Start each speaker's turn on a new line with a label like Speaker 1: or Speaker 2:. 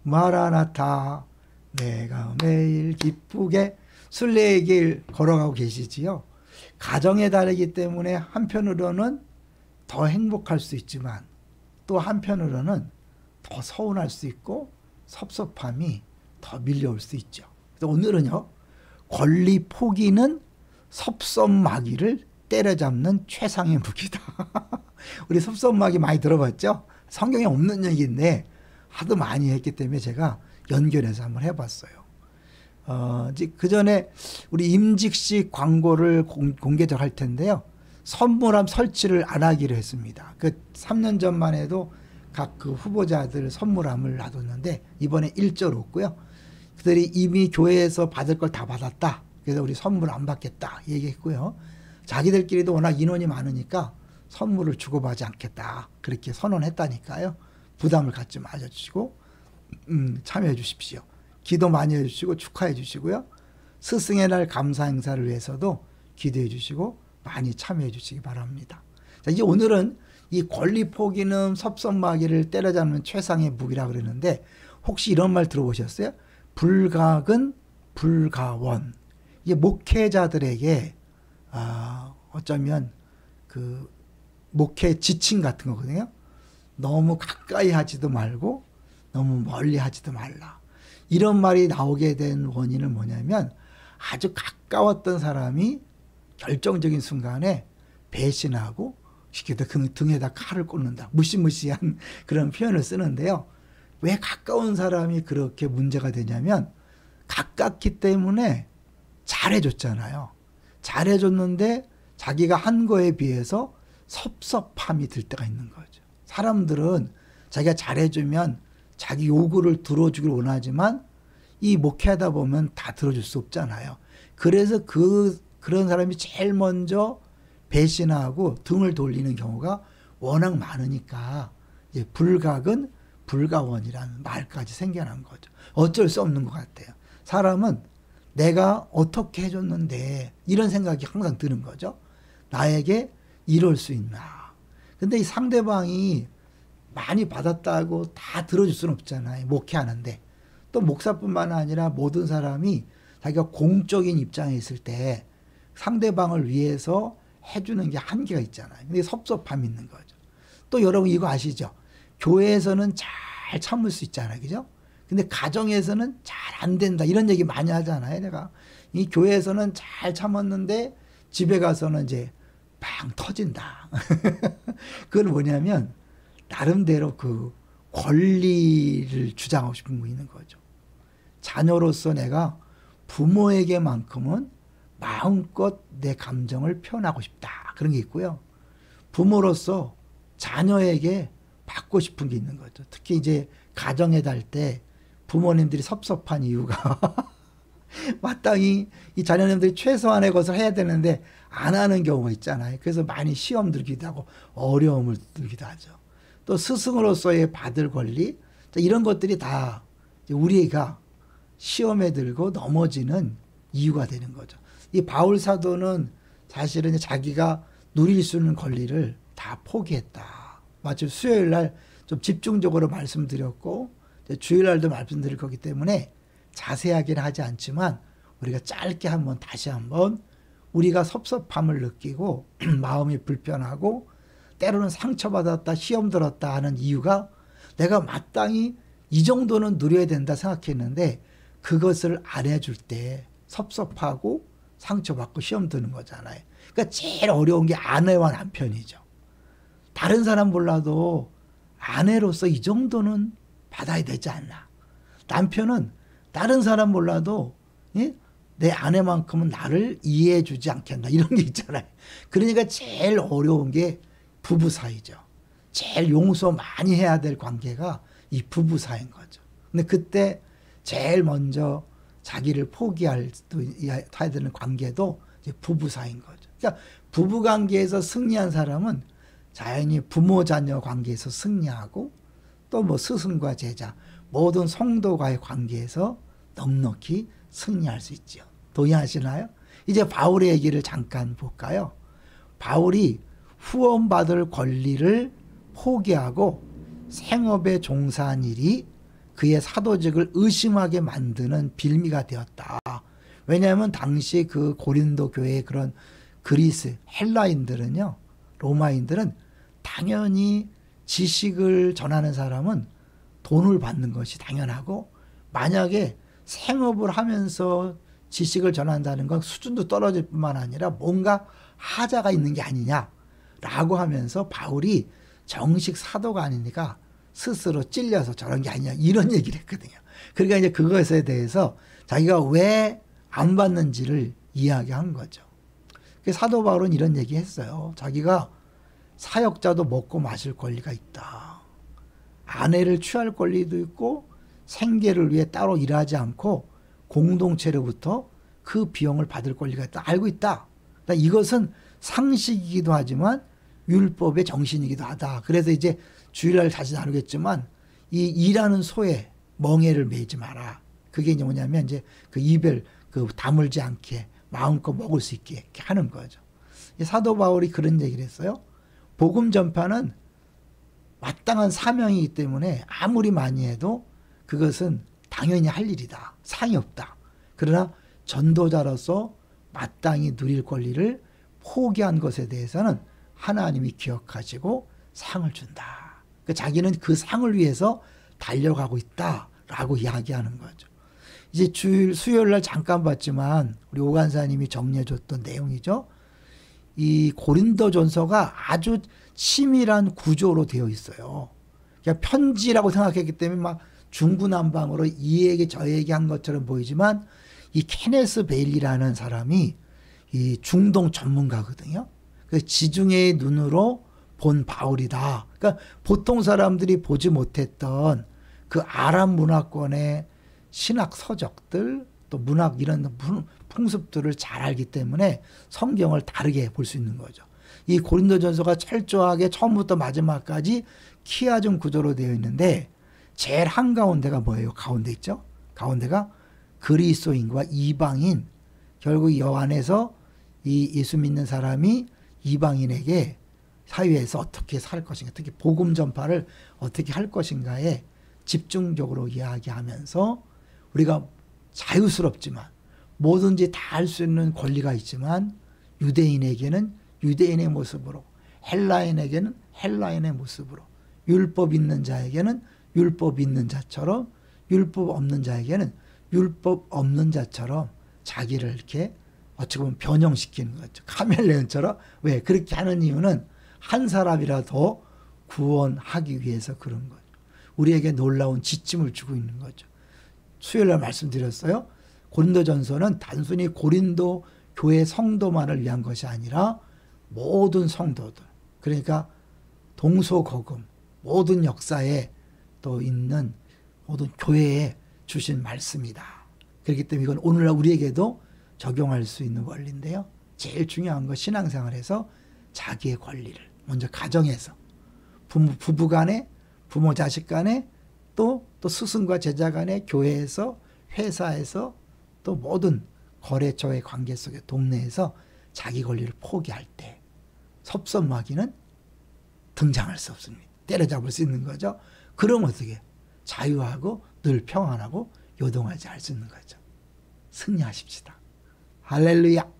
Speaker 1: 마라나타 내가 매일 기쁘게 순례의 길 걸어가고 계시지요. 가정의 달이기 때문에 한편으로는 더 행복할 수 있지만 또 한편으로는 더 서운할 수 있고 섭섭함이 더 밀려올 수 있죠. 그래서 오늘은요, 권리 포기는 섭섭마귀를 때려잡는 최상의 무기다. 우리 섭섭마귀 많이 들어봤죠? 성경에 없는 얘기인데 하도 많이 했기 때문에 제가 연결해서 한번 해봤어요. 그 전에 우리 임직식 광고를 공개적 할 텐데요. 선물함 설치를 안 하기로 했습니다. 그 3년 전만 해도 각 그 후보자들 선물함을 놔뒀는데 이번에 일절 없고요. 그들이 이미 교회에서 받을 걸 다 받았다. 그래서 우리 선물 안 받겠다 얘기했고요. 자기들끼리도 워낙 인원이 많으니까 선물을 주고받지 않겠다. 그렇게 선언했다니까요. 부담을 갖지 마셔주시고 참여해 주십시오. 기도 많이 해주시고 축하해 주시고요. 스승의 날 감사 행사를 위해서도 기도해 주시고 많이 참여해 주시기 바랍니다. 자, 이제 오늘은 이 권리 포기는 섭섭마귀를 때려잡는 최상의 무기라 그러는데 혹시 이런 말 들어보셨어요? 불각은 불가원. 이게 목회자들에게 어쩌면 그 목회 지침 같은 거거든요. 너무 가까이 하지도 말고 너무 멀리 하지도 말라. 이런 말이 나오게 된 원인은 뭐냐면 아주 가까웠던 사람이 결정적인 순간에 배신하고 시키다 등에다 칼을 꽂는다. 무시무시한 그런 표현을 쓰는데요. 왜 가까운 사람이 그렇게 문제가 되냐면 가깝기 때문에 잘해줬잖아요. 잘해줬는데 자기가 한 거에 비해서 섭섭함이 들 때가 있는 거죠. 사람들은 자기가 잘해주면 자기 요구를 들어주길 원하지만 이 목회하다 보면 다 들어줄 수 없잖아요. 그래서 그런 사람이 제일 먼저 배신하고 등을 돌리는 경우가 워낙 많으니까 이제 불각은 불가원이라는 말까지 생겨난 거죠. 어쩔 수 없는 것 같아요. 사람은 내가 어떻게 해줬는데 이런 생각이 항상 드는 거죠. 나에게 이럴 수 있나. 근데 이 상대방이 많이 받았다고 다 들어줄 수는 없잖아요. 목회하는데. 또 목사뿐만 아니라 모든 사람이 자기가 공적인 입장에 있을 때 상대방을 위해서 해주는 게 한계가 있잖아요. 근데 섭섭함이 있는 거죠. 또 여러분 이거 아시죠? 교회에서는 잘 참을 수 있잖아요. 그죠? 근데 가정에서는 잘 안 된다. 이런 얘기 많이 하잖아요. 내가. 이 교회에서는 잘 참았는데 집에 가서는 이제 팡 터진다. 그건 뭐냐면 나름대로 그 권리를 주장하고 싶은 거 있는 거죠. 자녀로서 내가 부모에게만큼은 마음껏 내 감정을 표현하고 싶다. 그런 게 있고요. 부모로서 자녀에게 받고 싶은 게 있는 거죠. 특히 이제 가정에 달 때 부모님들이 섭섭한 이유가 마땅히 이 자녀님들이 최소한의 것을 해야 되는데 안 하는 경우가 있잖아요. 그래서 많이 시험 들기도 하고 어려움을 들기도 하죠. 또 스승으로서의 받을 권리 이런 것들이 다 우리가 시험에 들고 넘어지는 이유가 되는 거죠. 이 바울 사도는 사실은 자기가 누릴 수 있는 권리를 다 포기했다. 마치 수요일 날 좀 집중적으로 말씀드렸고 주일 날도 말씀드릴 거기 때문에 자세하게는 하지 않지만 우리가 짧게 한번 다시 한번 우리가 섭섭함을 느끼고 마음이 불편하고 때로는 상처받았다, 시험 들었다 하는 이유가 내가 마땅히 이 정도는 누려야 된다 생각했는데 그것을 안 해줄 때 섭섭하고 상처받고 시험 드는 거잖아요. 그러니까 제일 어려운 게 아내와 남편이죠. 다른 사람 몰라도 아내로서 이 정도는 받아야 되지 않나. 남편은 다른 사람 몰라도 내 아내만큼은 나를 이해해 주지 않겠나. 이런 게 있잖아요. 그러니까 제일 어려운 게 부부 사이죠. 제일 용서 많이 해야 될 관계가 이 부부 사이인 거죠. 근데 그때 제일 먼저 자기를 포기할 해야 되는 관계도 이제 부부 사이인 거죠. 그러니까 부부 관계에서 승리한 사람은 자연히 부모 자녀 관계에서 승리하고 또 뭐 스승과 제자 모든 성도와의 관계에서 넉넉히 승리할 수 있죠. 동의하시나요? 이제 바울의 얘기를 잠깐 볼까요? 바울이 후원받을 권리를 포기하고 생업에 종사한 일이 그의 사도직을 의심하게 만드는 빌미가 되었다. 왜냐하면 당시 그 고린도 교회의 그런 그리스, 헬라인들은요, 로마인들은 당연히 지식을 전하는 사람은 돈을 받는 것이 당연하고, 만약에 생업을 하면서 지식을 전한다는 건 수준도 떨어질 뿐만 아니라 뭔가 하자가 있는 게 아니냐라고 하면서 바울이 정식 사도가 아니니까 스스로 찔려서 저런 게 아니냐 이런 얘기를 했거든요. 그러니까 이제 그것에 대해서 자기가 왜 안 받는지를 이야기한 거죠. 사도 바울은 이런 얘기 했어요. 자기가 사역자도 먹고 마실 권리가 있다. 아내를 취할 권리도 있고 생계를 위해 따로 일하지 않고 공동체로부터 그 비용을 받을 권리가 있다. 알고 있다. 그러니까 이것은 상식이기도 하지만 율법의 정신이기도 하다. 그래서 이제 주일날 다시 나누겠지만 이 일하는 소에 멍에를 매지 마라. 그게 이제 뭐냐면 이제 그 입을 그 다물지 않게 마음껏 먹을 수 있게 이렇게 하는 거죠. 사도 바울이 그런 얘기를 했어요. 복음 전파는 마땅한 사명이기 때문에 아무리 많이 해도 그것은 당연히 할 일이다. 상이 없다. 그러나 전도자로서 마땅히 누릴 권리를 포기한 것에 대해서는 하나님이 기억하시고 상을 준다. 그러니까 자기는 그 상을 위해서 달려가고 있다라고 이야기하는 거죠. 이제 주일 수요일 날 잠깐 봤지만 우리 오 간사님이 정리해 줬던 내용이죠. 이 고린도전서가 아주 치밀한 구조로 되어 있어요. 그러니까 편지라고 생각했기 때문에 막 중구난방으로 이 얘기 저 얘기 한 것처럼 보이지만 이 케네스 베일리라는 사람이 이 중동 전문가거든요. 그래서 지중해의 눈으로 본 바울이다. 그러니까 보통 사람들이 보지 못했던 그 아랍 문화권의 신학 서적들 또 문학 이런 풍습들을 잘 알기 때문에 성경을 다르게 볼 수 있는 거죠. 이 고린도전서가 철저하게 처음부터 마지막까지 키아즘 구조로 되어 있는데 제일 한가운데가 뭐예요? 가운데 있죠? 가운데가 그리스도인과 이방인, 결국 이 안에서 이 예수 믿는 사람이 이방인에게 사회에서 어떻게 살 것인가, 특히 복음 전파를 어떻게 할 것인가에 집중적으로 이야기하면서 우리가 자유스럽지만 뭐든지 다 할 수 있는 권리가 있지만 유대인에게는 유대인의 모습으로, 헬라인에게는 헬라인의 모습으로, 율법 있는 자에게는 율법 있는 자처럼, 율법 없는 자에게는 율법 없는 자처럼 자기를 이렇게 어찌 보면 변형시키는 거죠. 카멜레온처럼. 왜? 그렇게 하는 이유는 한 사람이라도 구원하기 위해서 그런 거죠. 우리에게 놀라운 지침을 주고 있는 거죠. 수요일날 말씀드렸어요. 고린도전서는 단순히 고린도 교회 성도만을 위한 것이 아니라 모든 성도들, 그러니까 동서고금 모든 역사에 또 있는 모든 교회에 주신 말씀이다. 그렇기 때문에 이건 오늘날 우리에게도 적용할 수 있는 원리인데요. 제일 중요한 건 신앙생활에서 자기의 권리를 먼저 가정에서, 부부 간에, 부모 자식 간에, 또 스승과 제자 간에, 교회에서, 회사에서, 또 모든 거래처의 관계 속에, 동네에서 자기 권리를 포기할 때 섭섭마귀는 등장할 수 없습니다. 때려잡을 수 있는 거죠. 그럼 어떻게? 자유하고 늘 평안하고 요동하지 않을 수 있는 거죠. 승리하십시다. 할렐루야.